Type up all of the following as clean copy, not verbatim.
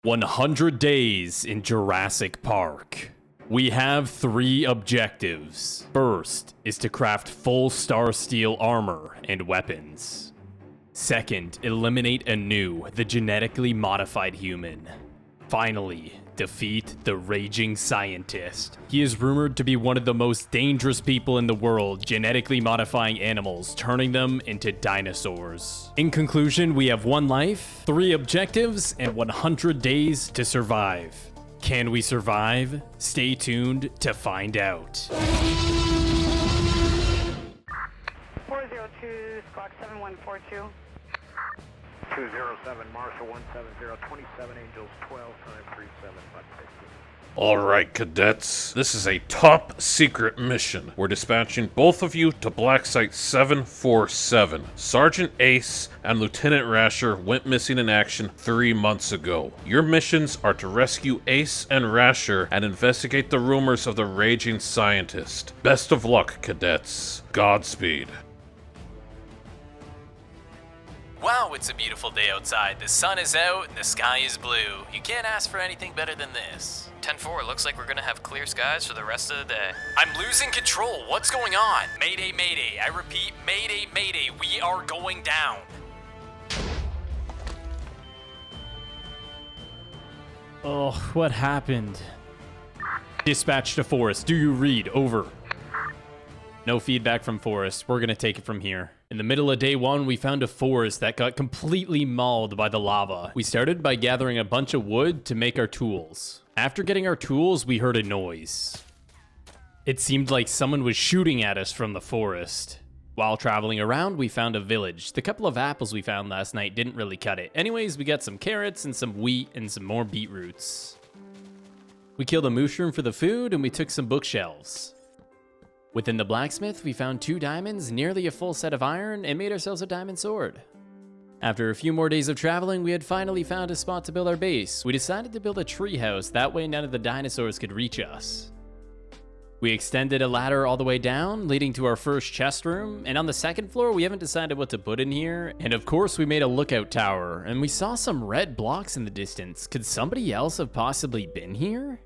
100 days in Jurassic Park. We have 3 objectives. First is to craft full star steel armor and weapons. Second, eliminate Anu, the genetically modified human. Finally, defeat the raging scientist. He is rumored to be one of the most dangerous people in the world, genetically modifying animals, turning them into dinosaurs. In conclusion, we have 1 life, 3 objectives, and 100 days to survive. Can we survive? Stay tuned to find out. 402, Squawk 7142. 207, Marshall 170, 27 Angels 12, time 37, butt 50. Alright, cadets, this is a top secret mission. We're dispatching both of you to Black Site 747. Sergeant Ace and Lieutenant Rasher went missing in action 3 months ago. Your missions are to rescue Ace and Rasher and investigate the rumors of the raging scientist. Best of luck, cadets. Godspeed. Wow, it's a beautiful day outside. The sun is out and the sky is blue. You can't ask for anything better than this. 10-4, looks like we're gonna have clear skies for the rest of the day. I'm losing control. What's going on? Mayday, mayday. I repeat, mayday, mayday. We are going down. Oh, what happened? Dispatch to Forest. Do you read? Over. No feedback from Forest. We're gonna take it from here. In the middle of day 1, we found a forest that got completely mauled by the lava. We started by gathering a bunch of wood to make our tools. After getting our tools, we heard a noise. It seemed like someone was shooting at us from the forest. While traveling around, we found a village. The couple of apples we found last night didn't really cut it. Anyways, we got some carrots and some wheat and some more beetroots. We killed a mushroom for the food and we took some bookshelves. Within the blacksmith, we found 2 diamonds, nearly a full set of iron, and made ourselves a diamond sword. After a few more days of traveling, we had finally found a spot to build our base. We decided to build a tree house, that way none of the dinosaurs could reach us. We extended a ladder all the way down, leading to our first chest room, and on the 2nd floor, we haven't decided what to put in here. And of course, we made a lookout tower, and we saw some red blocks in the distance. Could somebody else have possibly been here?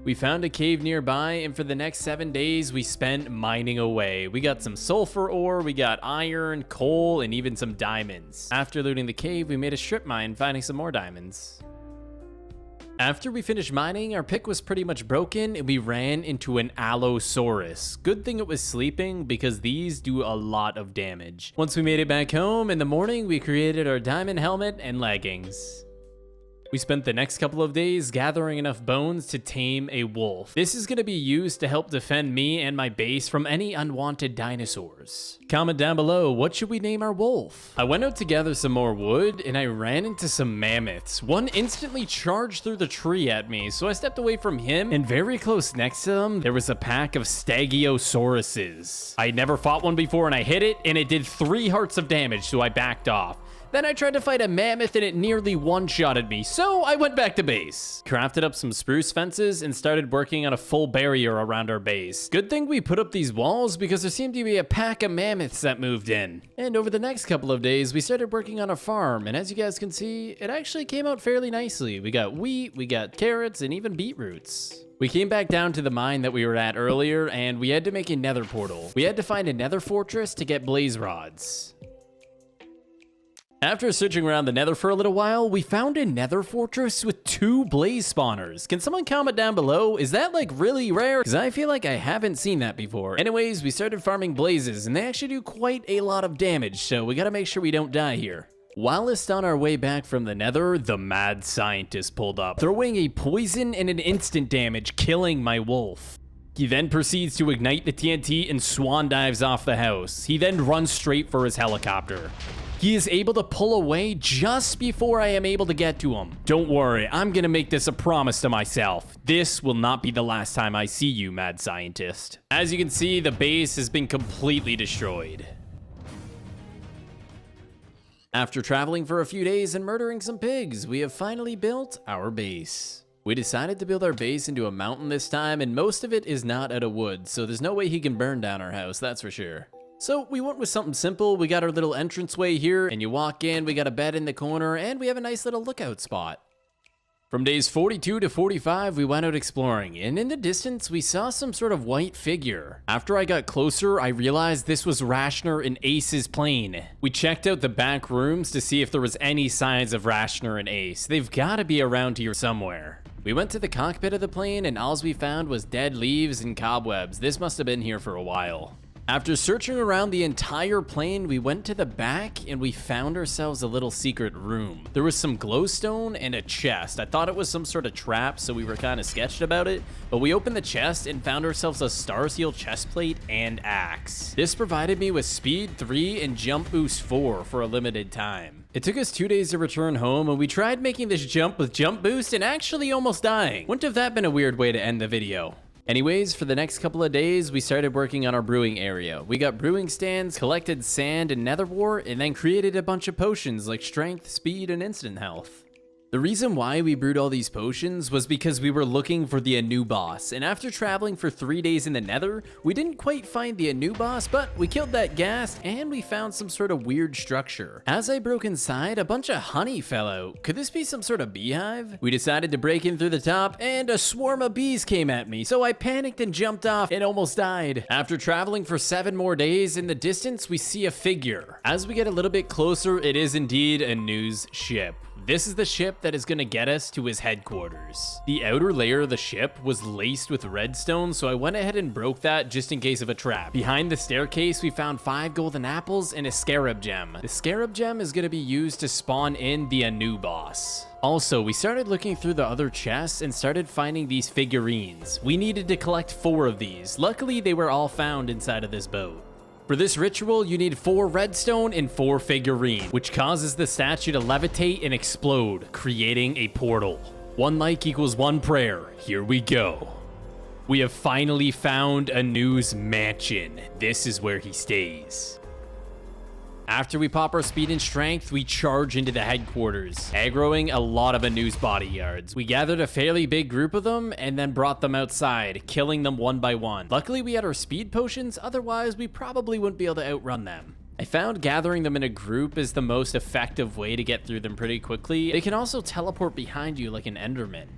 We found a cave nearby, and for the next 7 days, we spent mining away. We got some sulfur ore, we got iron, coal, and even some diamonds. After looting the cave, we made a strip mine, finding some more diamonds. After we finished mining, our pick was pretty much broken, and we ran into an Allosaurus. Good thing it was sleeping, because these do a lot of damage. Once we made it back home, in the morning, we created our diamond helmet and leggings. We spent the next couple of days gathering enough bones to tame a wolf. This is going to be used to help defend me and my base from any unwanted dinosaurs. Comment down below, what should we name our wolf? I went out to gather some more wood and I ran into some mammoths. One instantly charged through the tree at me, so I stepped away from him, and very close next to them, there was a pack of Stegosaurus's. I had never fought one before and I hit it and it did 3 hearts of damage, so I backed off. Then I tried to fight a mammoth and it nearly one-shotted me, so I went back to base. Crafted up some spruce fences and started working on a full barrier around our base. Good thing we put up these walls because there seemed to be a pack of mammoths that moved in. And over the next couple of days, we started working on a farm, and as you guys can see, it actually came out fairly nicely. We got wheat, we got carrots, and even beetroots. We came back down to the mine that we were at earlier, and we had to make a nether portal. We had to find a nether fortress to get blaze rods. After searching around the nether for a little while, we found a nether fortress with 2 blaze spawners. Can someone comment down below? Is that like really rare? Because I feel like I haven't seen that before. Anyways, we started farming blazes and they actually do quite a lot of damage, so we gotta make sure we don't die here. Whilst on our way back from the nether, the mad scientist pulled up, throwing a poison and an instant damage, killing my wolf. He then proceeds to ignite the TNT and swan dives off the house. He then runs straight for his helicopter. He is able to pull away just before I am able to get to him. Don't worry, I'm gonna make this a promise to myself. This will not be the last time I see you, mad scientist. As you can see, the base has been completely destroyed. After traveling for a few days and murdering some pigs, we have finally built our base. We decided to build our base into a mountain this time, and most of it is not out of wood, so there's no way he can burn down our house, that's for sure. So we went with something simple. We got our little entranceway here, and you walk in, we got a bed in the corner, and we have a nice little lookout spot. From days 42 to 45, we went out exploring, and in the distance, we saw some sort of white figure. After I got closer, I realized this was Rashner and Ace's plane. We checked out the back rooms to see if there was any signs of Rashner and Ace. They've gotta be around here somewhere. We went to the cockpit of the plane, and all we found was dead leaves and cobwebs. This must have been here for a while. After searching around the entire plane, we went to the back and we found ourselves a little secret room. There was some glowstone and a chest. I thought it was some sort of trap, so we were kind of sketched about it, but we opened the chest and found ourselves a star seal chest plate and axe. This provided me with speed 3 and jump boost 4 for a limited time. It took us 2 days to return home, and we tried making this jump with jump boost and actually almost dying. Wouldn't have that been a weird way to end the video? Anyways, for the next couple of days, we started working on our brewing area. We got brewing stands, collected sand and nether wart, and then created a bunch of potions like strength, speed, and instant health. The reason why we brewed all these potions was because we were looking for the Anu boss, and after traveling for 3 days in the Nether, we didn't quite find the Anu boss, but we killed that ghast and we found some sort of weird structure. As I broke inside, a bunch of honey fell out. Could this be some sort of beehive? We decided to break in through the top, and a swarm of bees came at me, so I panicked and jumped off and almost died. After traveling for 7 more days, in the distance we see a figure. As we get a little bit closer, it is indeed Anu's ship. This is the ship that is going to get us to his headquarters. The outer layer of the ship was laced with redstone, so I went ahead and broke that just in case of a trap. Behind the staircase, we found 5 golden apples and a scarab gem. The scarab gem is going to be used to spawn in the Anu boss. Also, we started looking through the other chests and started finding these figurines. We needed to collect 4 of these. Luckily, they were all found inside of this boat. For this ritual, you need 4 redstone and 4 figurine, which causes the statue to levitate and explode, creating a portal. 1 like equals 1 prayer. Here we go. We have finally found Anu's mansion. This is where he stays. After we pop our speed and strength, we charge into the headquarters, aggroing a lot of Anu's bodyguards. We gathered a fairly big group of them and then brought them outside, killing them one by one. Luckily, we had our speed potions, otherwise we probably wouldn't be able to outrun them. I found gathering them in a group is the most effective way to get through them pretty quickly. They can also teleport behind you like an Enderman.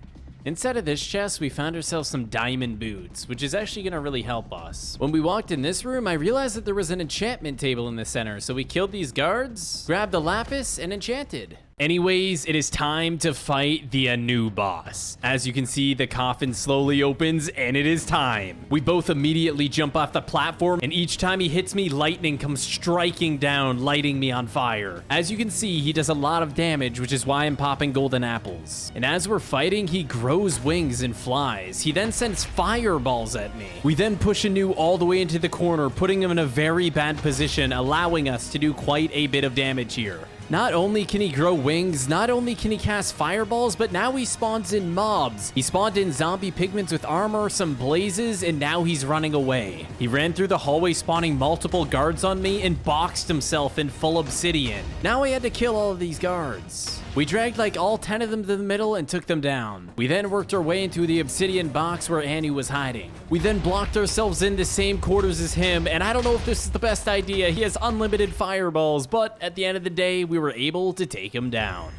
Inside of this chest, we found ourselves some diamond boots, which is actually going to really help us. When we walked in this room, I realized that there was an enchantment table in the center, so we killed these guards, grabbed the lapis, and enchanted. Anyways, it is time to fight the Anu boss. As you can see, the coffin slowly opens, and it is time. We both immediately jump off the platform, and each time he hits me, lightning comes striking down, lighting me on fire. As you can see, he does a lot of damage, which is why I'm popping golden apples. And as we're fighting, he grows wings and flies. He then sends fireballs at me. We then push Anu all the way into the corner, putting him in a very bad position, allowing us to do quite a bit of damage here. Not only can he grow wings, not only can he cast fireballs, but now he spawns in mobs. He spawned in zombie pigments with armor, some blazes, and now he's running away. He ran through the hallway spawning multiple guards on me and boxed himself in full obsidian. Now I had to kill all of these guards. We dragged like all 10 of them to the middle and took them down. We then worked our way into the obsidian box where Anu was hiding. We then blocked ourselves in the same quarters as him, and I don't know if this is the best idea. He has unlimited fireballs, but at the end of the day, we were able to take him down.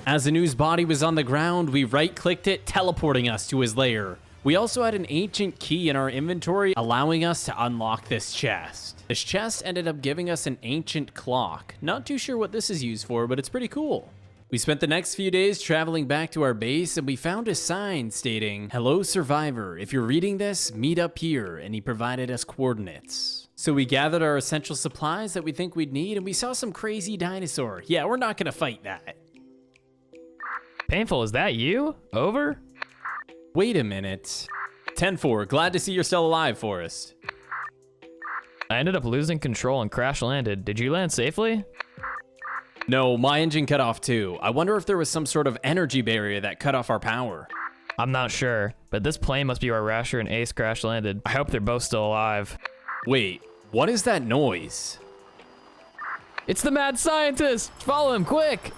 As Anu's body was on the ground, we right-clicked it, teleporting us to his lair. We also had an ancient key in our inventory, allowing us to unlock this chest. This chest ended up giving us an ancient clock. Not too sure what this is used for, but it's pretty cool. We spent the next few days traveling back to our base, and we found a sign stating, "Hello survivor, if you're reading this, meet up here," and he provided us coordinates. So we gathered our essential supplies that we think we'd need, and we saw some crazy dinosaur. Yeah, we're not gonna fight that. Painful, is that you? Over? Wait a minute. 10-4, glad to see you're still alive, Forrest. I ended up losing control and crash landed. Did you land safely? No, my engine cut off too. I wonder if there was some sort of energy barrier that cut off our power. I'm not sure, but this plane must be where Rasher and Ace crash landed. I hope they're both still alive. Wait, what is that noise? It's the mad scientist! Follow him, quick!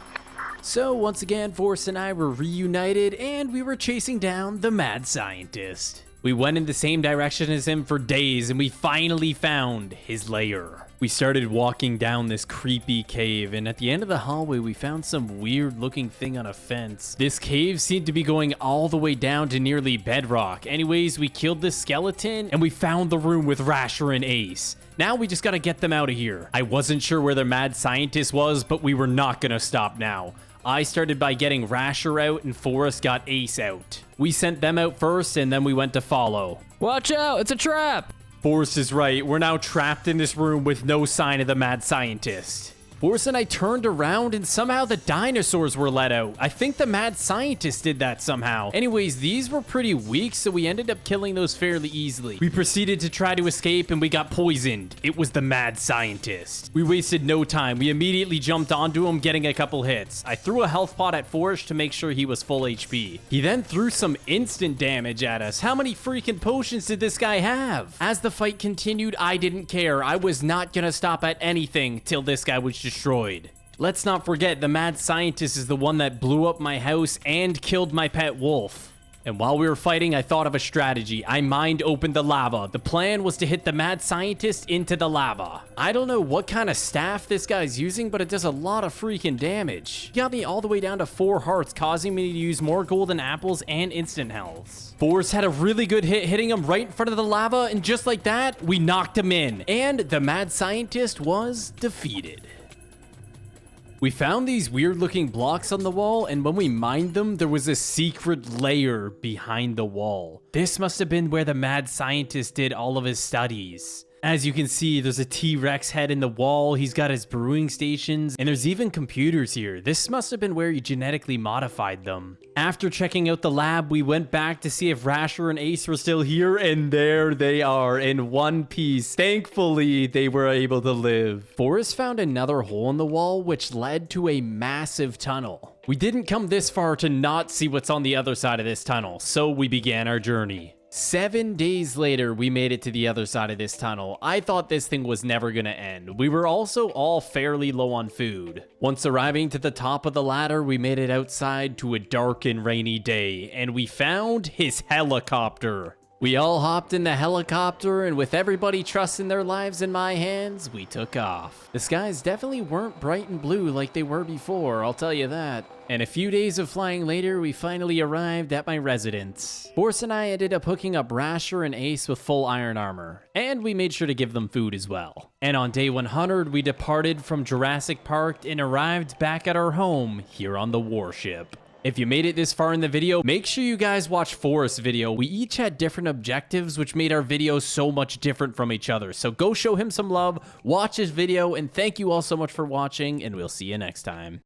So once again, Forrest and I were reunited, and we were chasing down the mad scientist. We went in the same direction as him for days, and we finally found his lair. We started walking down this creepy cave, and at the end of the hallway, we found some weird looking thing on a fence. This cave seemed to be going all the way down to nearly bedrock. Anyways, we killed this skeleton, and we found the room with Rasher and Ace. Now we just gotta get them out of here. I wasn't sure where the mad scientist was, but we were not gonna stop now. I started by getting Rasher out, and Forrest got Ace out. We sent them out first, and then we went to follow. Watch out, it's a trap! Forrest is right. We're now trapped in this room with no sign of the mad scientist. Forrest and I turned around and somehow the dinosaurs were let out. I think the mad scientist did that somehow. Anyways, these were pretty weak, so we ended up killing those fairly easily. We proceeded to try to escape and we got poisoned. It was the mad scientist. We wasted no time. We immediately jumped onto him, getting a couple hits. I threw a health pot at Forrest to make sure he was full HP. He then threw some instant damage at us. How many freaking potions did this guy have? As the fight continued, I didn't care. I was not gonna stop at anything till this guy was destroyed. Let's not forget, the mad scientist is the one that blew up my house and killed my pet wolf. And while we were fighting, I thought of a strategy. I mind opened the lava. The plan was to hit the mad scientist into the lava. I don't know what kind of staff this guy's using, but it does a lot of freaking damage. He got me all the way down to 4 hearts, causing me to use more golden apples and instant healths. Forrest had a really good hit, hitting him right in front of the lava, and just like that, we knocked him in. And the mad scientist was defeated. We found these weird looking blocks on the wall, and when we mined them, there was a secret layer behind the wall. This must have been where the mad scientist did all of his studies. As you can see, there's a T-Rex head in the wall, he's got his brewing stations, and there's even computers here. This must have been where he genetically modified them. After checking out the lab, we went back to see if Rasher and Ace were still here, and there they are in one piece. Thankfully, they were able to live. Forrest found another hole in the wall, which led to a massive tunnel. We didn't come this far to not see what's on the other side of this tunnel, so we began our journey. 7 days later, we made it to the other side of this tunnel. I thought this thing was never gonna end. We were also all fairly low on food. Once arriving to the top of the ladder, we made it outside to a dark and rainy day, and we found his helicopter. We all hopped in the helicopter, and with everybody trusting their lives in my hands, we took off. The skies definitely weren't bright and blue like they were before, I'll tell you that. And a few days of flying later, we finally arrived at my residence. Forrest and I ended up hooking up Rasher and Ace with full iron armor, and we made sure to give them food as well. And on day 100, we departed from Jurassic Park and arrived back at our home here on the warship. If you made it this far in the video, make sure you guys watch Forrest's video. We each had different objectives, which made our videos so much different from each other. So go show him some love, watch his video, and thank you all so much for watching, and we'll see you next time.